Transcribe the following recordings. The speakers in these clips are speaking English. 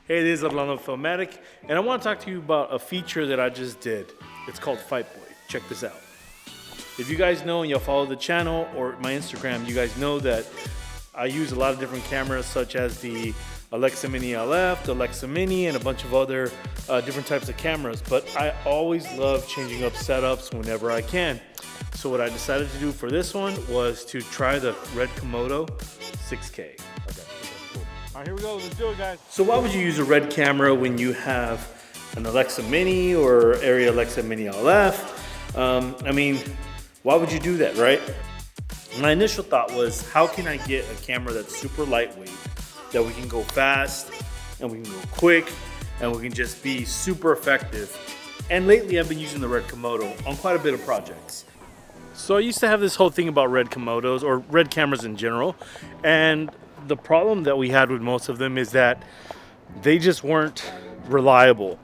Hey, this is Orlando Filmatic, and I want to talk to you about a feature that I just did. It's called Fight Boy. Check this out. If you guys know and you'll follow the channel or my Instagram, you guys know that I use a lot of different cameras such as the Alexa Mini LF, the Alexa Mini, and a bunch of other different types of cameras. But I always love changing up setups whenever I can. So what I decided to do for this one was to try the Red Komodo 6K. All right, here we go. Let's do it, guys. So why would you use a Red camera when you have an Alexa Mini or Area Alexa Mini LF? I mean, why would you do that, right? My initial thought was, how can I get a camera that's super lightweight, that we can go fast, and we can go quick, and we can just be super effective? And lately I've been using the Red Komodo on quite a bit of projects. So I used to have this whole thing about Red Komodos, or Red cameras in general, and the problem that we had with most of them is that they just weren't reliable.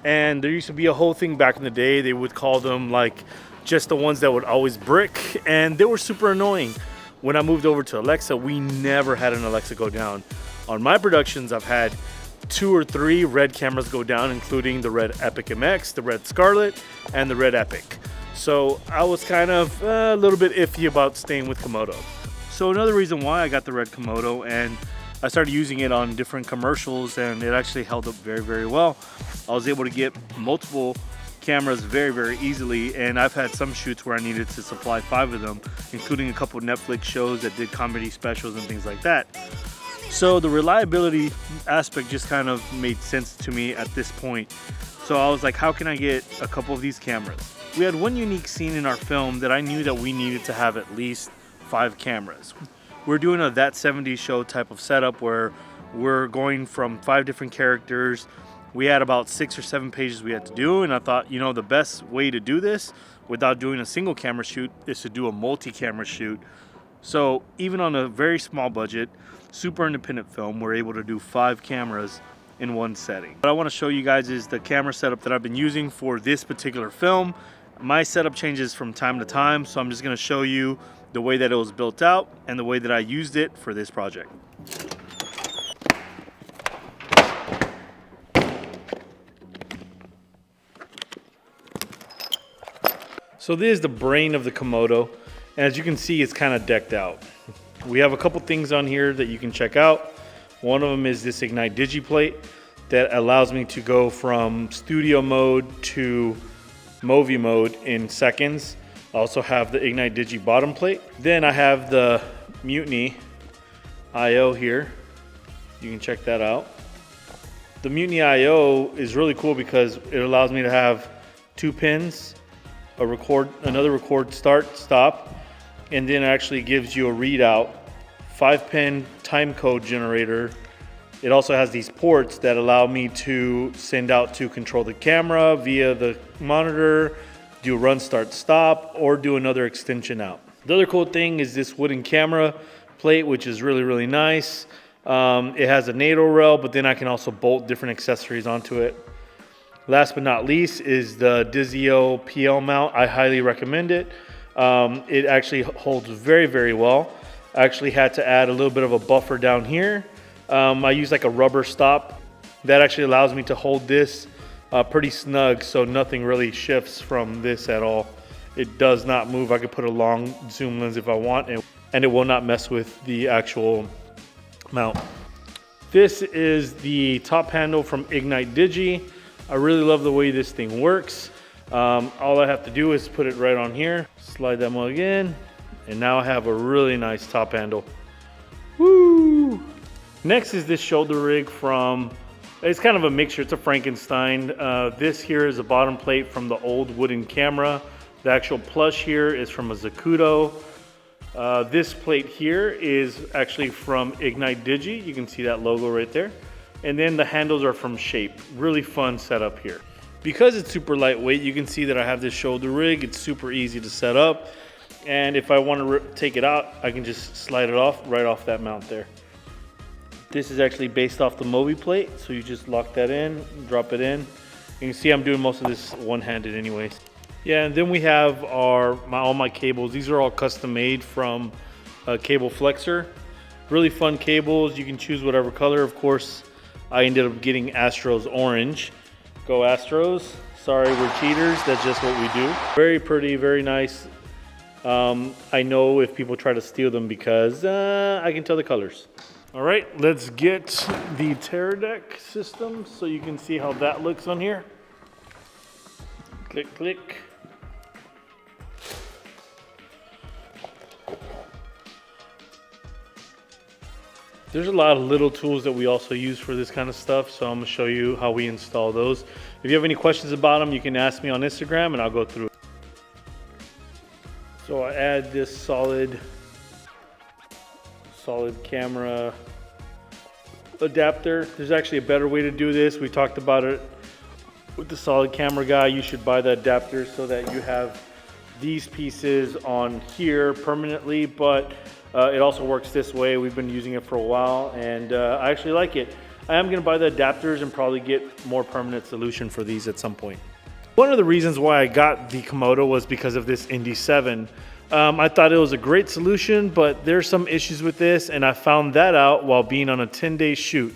And there used to be a whole thing back in the day, they would call them like just the ones that would always brick, and they were super annoying. When I moved over to Alexa, we never had an Alexa go down. On my productions, I've had 2 or 3 Red cameras go down, including the Red Epic MX, the Red Scarlet, and the Red Epic. So I was kind of a little bit iffy about staying with Komodo. So another reason why I got the Red Komodo, and I started using it on different commercials, and it actually held up very, very well. I was able to get multiple cameras very, very easily, and I've had some shoots where I needed to supply 5 of them, including a couple Netflix shows that did comedy specials and things like that. So the reliability aspect just kind of made sense to me at this point. So I was like, how can I get a couple of these cameras? We had one unique scene in our film that I knew that we needed to have at least 5 cameras. We're doing a That 70s Show type of setup where we're going from 5 different characters. We had about 6 or 7 pages we had to do, and I thought, you know, the best way to do this without doing a single camera shoot is to do a multi-camera shoot. So even on a very small budget, super independent film, we're able to do 5 cameras in one setting. What I want to show you guys is the camera setup that I've been using for this particular film. My setup changes from time to time, so I'm just going to show you the way that it was built out and the way that I used it for this project. So this is the brain of the Komodo, and as you can see, it's kind of decked out. We have a couple things on here that you can check out. One of them is this Ignite Digi plate that allows me to go from studio mode to Movie mode in seconds. I also have the Ignite Digi bottom plate. Then I have the Mutiny IO here. You can check that out. The Mutiny IO is really cool because it allows me to have 2 pins, another record start, stop, and then it actually gives you a readout, 5-pin time code generator. It also has these ports that allow me to send out to control the camera via the monitor, do run, start, stop, or do another extension out. The other cool thing is this wooden camera plate, which is really, really nice. It has a NATO rail, but then I can also bolt different accessories onto it. Last but not least is the Dizio PL mount. I highly recommend it. It actually holds very, very well. I actually had to add a little bit of a buffer down here. I use like a rubber stop that actually allows me to hold this pretty snug, so nothing really shifts from this at all. It does not move. I could put a long zoom lens if I want, and it will not mess with the actual mount. This is the top handle from Ignite Digi. I really love the way this thing works. All I have to do is put it right on here, slide that mug in, and now I have a really nice top handle. Woo! Next is this shoulder rig from, it's kind of a mixture, it's a Frankenstein. This here is a bottom plate from the old wooden camera. The actual plush here is from a Zacuto. This plate here is actually from Ignite Digi. You can see that logo right there. And then the handles are from Shape. Really fun setup here. Because it's super lightweight, you can see that I have this shoulder rig. It's super easy to set up. And if I want to take it out, I can just slide it off right off that mount there. This is actually based off the Mobi plate, so you just lock that in, drop it in. You can see I'm doing most of this one-handed anyways. Yeah, and then we have all my cables. These are all custom made from Cable Flexor. Really fun cables. You can choose whatever color. Of course, I ended up getting Astros orange. Go Astros. Sorry, we're cheaters. That's just what we do. Very pretty, very nice. I know if people try to steal them because I can tell the colors. All right, let's get the Teradek system so you can see how that looks on here. Click, click. There's a lot of little tools that we also use for this kind of stuff, so I'm gonna show you how we install those. If you have any questions about them, you can ask me on Instagram and I'll go through it. So I add this solid camera adapter. There's actually a better way to do this. We talked about it with the solid camera guy. You should buy the adapter so that you have these pieces on here permanently, but it also works this way. We've been using it for a while and I actually like it. I am gonna buy the adapters and probably get more permanent solution for these at some point. One of the reasons why I got the Komodo was because of this Indy 7. I thought it was a great solution, but there's some issues with this, and I found that out while being on a 10-day shoot.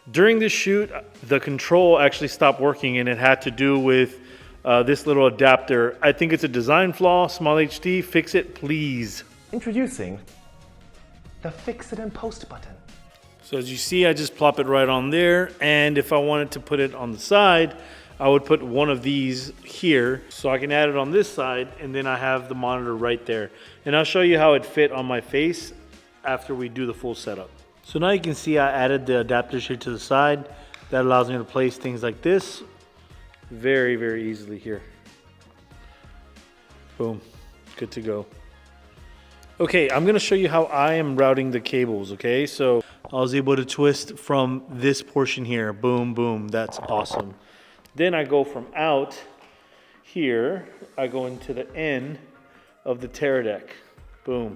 During this shoot, the control actually stopped working, and it had to do with this little adapter. I think it's a design flaw. Small HD, fix it, please. Introducing the Fix It and Post button. So as you see, I just plop it right on there, and if I wanted to put it on the side, I would put one of these here so I can add it on this side, and then I have the monitor right there. And I'll show you how it fit on my face after we do the full setup. So now you can see I added the adapters here to the side. That allows me to place things like this very, very easily here. Boom, good to go. Okay, I'm gonna show you how I am routing the cables, okay? So I was able to twist from this portion here, boom, boom, that's awesome. Then I go from out here, I go into the end of the Teradek. Boom.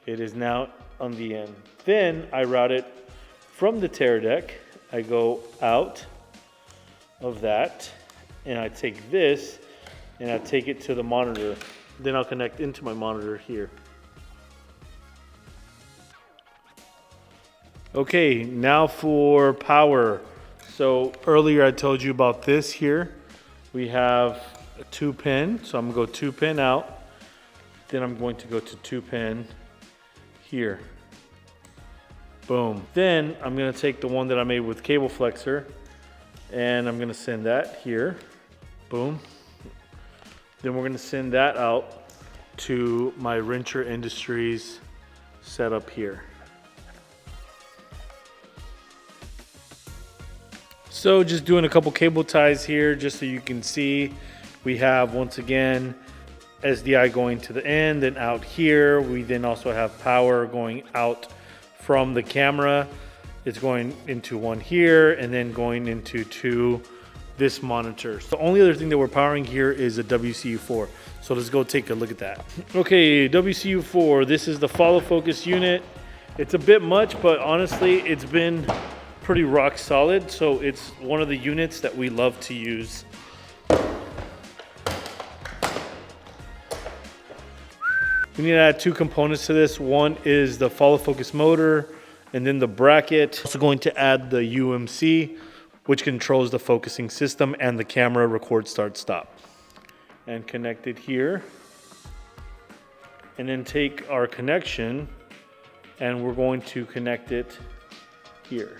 It is now on the end. Then I route it from the Teradek. I go out of that, and I take this, and I take it to the monitor. Then I'll connect into my monitor here. Okay, now for power. So earlier I told you about this here. We have a 2-pin, so I'm gonna go 2-pin out. Then I'm going to go to 2-pin here. Boom. Then I'm gonna take the one that I made with cable flexor and I'm gonna send that here. Boom. Then we're gonna send that out to my Wrencher Industries setup here. So just doing a couple cable ties here just so you can see. We have, once again, SDI going to the end, then out here. We then also have power going out from the camera. It's going into one here and then going into this monitor. So the only other thing that we're powering here is a WCU4. So let's go take a look at that. Okay, WCU4, this is the follow focus unit. It's a bit much, but honestly, it's been pretty rock solid. So it's one of the units that we love to use. We need to add two components to this. One is the follow focus motor and then the bracket. Also going to add the UMC, which controls the focusing system and the camera record, start, stop. And connect it here. And then take our connection and we're going to connect it here.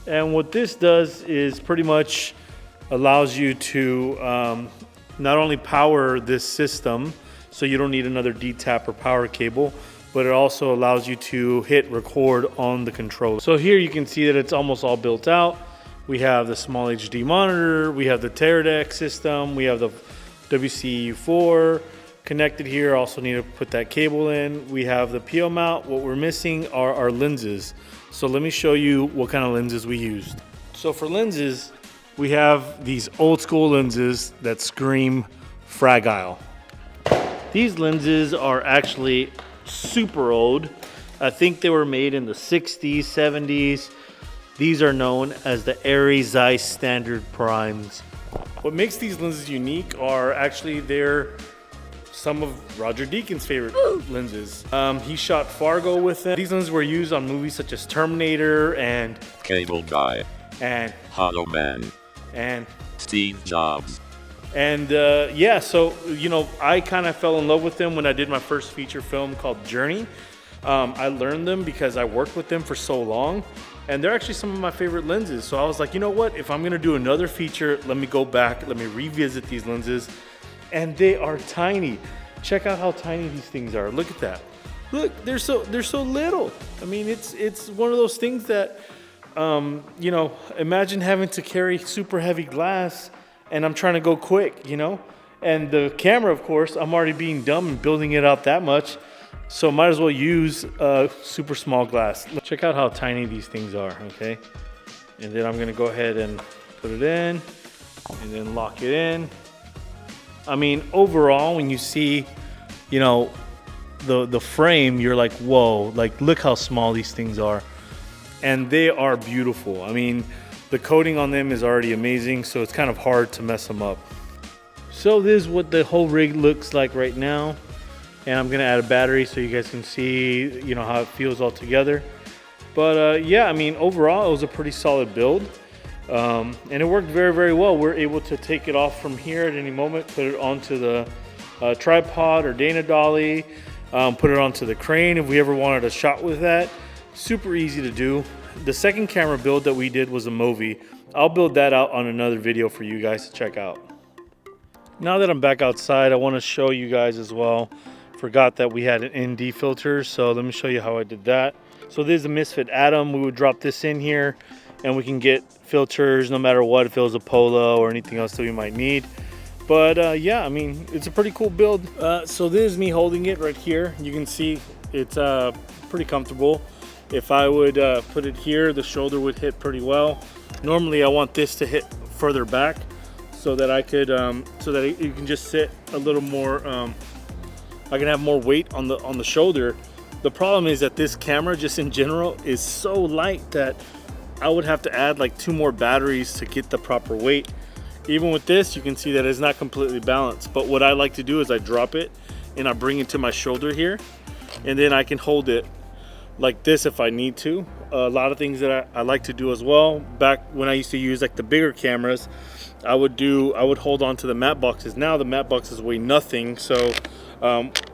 And what this does is pretty much allows you to not only power this system, so you don't need another D-tap or power cable, but it also allows you to hit record on the controller. So here you can see that it's almost all built out. We have the small HD monitor, we have the Teradek system, we have the WCU4 connected here. Also need to put that cable in. We have the PO mount. What we're missing are our lenses. So let me show you what kind of lenses we used. So for lenses, we have these old school lenses that scream fragile. These lenses are actually super old. I think they were made in the 60s, 70s. These are known as the Arri Zeiss Standard Primes. What makes these lenses unique are actually their some of Roger Deakins' favorite lenses. He shot Fargo with them. These lenses were used on movies such as Terminator and Cable Guy, and Hollow Man, and Steve Jobs. And yeah, so you know, I kind of fell in love with them when I did my first feature film called Journey. I learned them because I worked with them for so long, and they're actually some of my favorite lenses. So I was like, you know what? If I'm gonna do another feature, let me go back, let me revisit these lenses, and they are tiny. Check out how tiny these things are. Look at that. Look, they're so little. I mean, it's one of those things that, you know, imagine having to carry super heavy glass. And I'm trying to go quick, you know? And the camera, of course, I'm already being dumb and building it out that much. So might as well use super small glass. Check out how tiny these things are, okay? And then I'm gonna go ahead and put it in and then lock it in. I mean, overall, when you see, you know, the frame, you're like, whoa, like look how small these things are. And they are beautiful. I mean, the coating on them is already amazing, so it's kind of hard to mess them up. So this is what the whole rig looks like right now. And I'm gonna add a battery so you guys can see, you know, how it feels all together. But yeah, I mean, overall, it was a pretty solid build. And it worked very, very well. We're able to take it off from here at any moment, put it onto the tripod or Dana dolly, put it onto the crane if we ever wanted a shot with that. Super easy to do. The second camera build that we did was a movie. I'll build that out on another video for you guys to check out. Now that I'm back outside, I want to show you guys as well. Forgot that we had an ND filter, so let me show you how I did that. So this is a Misfit Atom. We would drop this in here and we can get filters no matter what, if it was a Polo or anything else that we might need. But yeah, I mean, it's a pretty cool build. So this is me holding it right here. You can see it's pretty comfortable. If I would put it here, the shoulder would hit pretty well. Normally I want this to hit further back so that I could, so that you can just sit a little more, I can have more weight on the shoulder. The problem is that this camera just in general is so light that I would have to add like 2 more batteries to get the proper weight. Even with this, you can see that it's not completely balanced. But what I like to do is I drop it and I bring it to my shoulder here, and then I can hold it like this if I need to. A lot of things that I like to do as well. Back when I used to use like the bigger cameras, I would hold on to the matte boxes. Now the matte boxes weigh nothing. So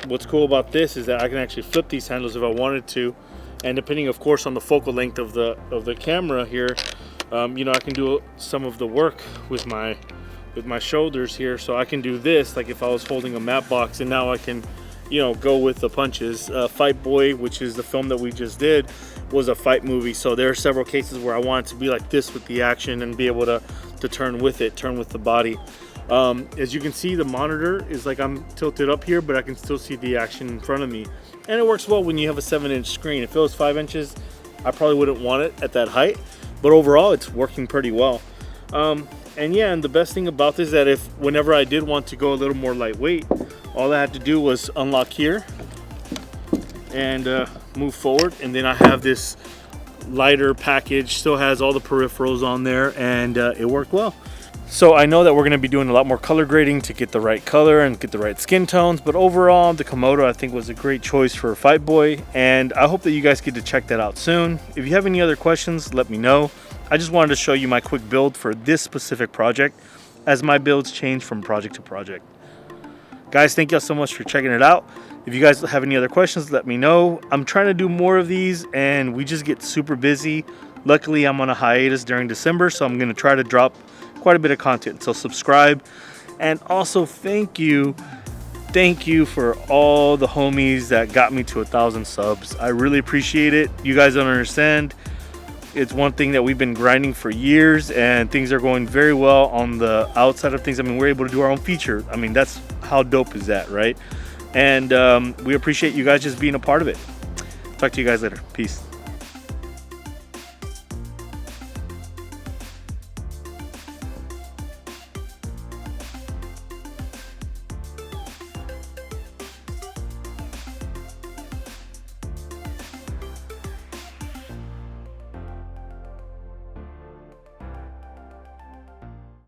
what's cool about this is that I can actually flip these handles if I wanted to. And depending of course on the focal length of the camera here, you know, I can do some of the work with my shoulders here. So I can do this like if I was holding a matte box, and now I can, you know, go with the punches. Fight Boy, which is the film that we just did, was a fight movie. So there are several cases where I wanted to be like this with the action and be able to turn with it, turn with the body. As you can see, the monitor is like I'm tilted up here, but I can still see the action in front of me. And it works well when you have a 7-inch screen. If it was 5 inches, I probably wouldn't want it at that height, but overall it's working pretty well. And yeah, and the best thing about this is that whenever I did want to go a little more lightweight, all I had to do was unlock here and move forward, and then I have this lighter package. Still has all the peripherals on there, and it worked well. So I know that we're going to be doing a lot more color grading to get the right color and get the right skin tones, but overall the Komodo I think was a great choice for Fight Boy, and I hope that you guys get to check that out soon. If you have any other questions, let me know. I just wanted to show you my quick build for this specific project, as my builds change from project to project. Guys, thank y'all so much for checking it out. If you guys have any other questions, let me know. I'm trying to do more of these and we just get super busy. Luckily, I'm on a hiatus during December, so I'm gonna try to drop quite a bit of content. So subscribe, and also thank you for all the homies that got me to 1,000 subs. I really appreciate it. You guys don't understand. It's one thing that we've been grinding for years, and things are going very well on the outside of things. I mean, we're able to do our own feature. I mean, that's how dope is that, right? And we appreciate you guys just being a part of it. Talk to you guys later. Peace.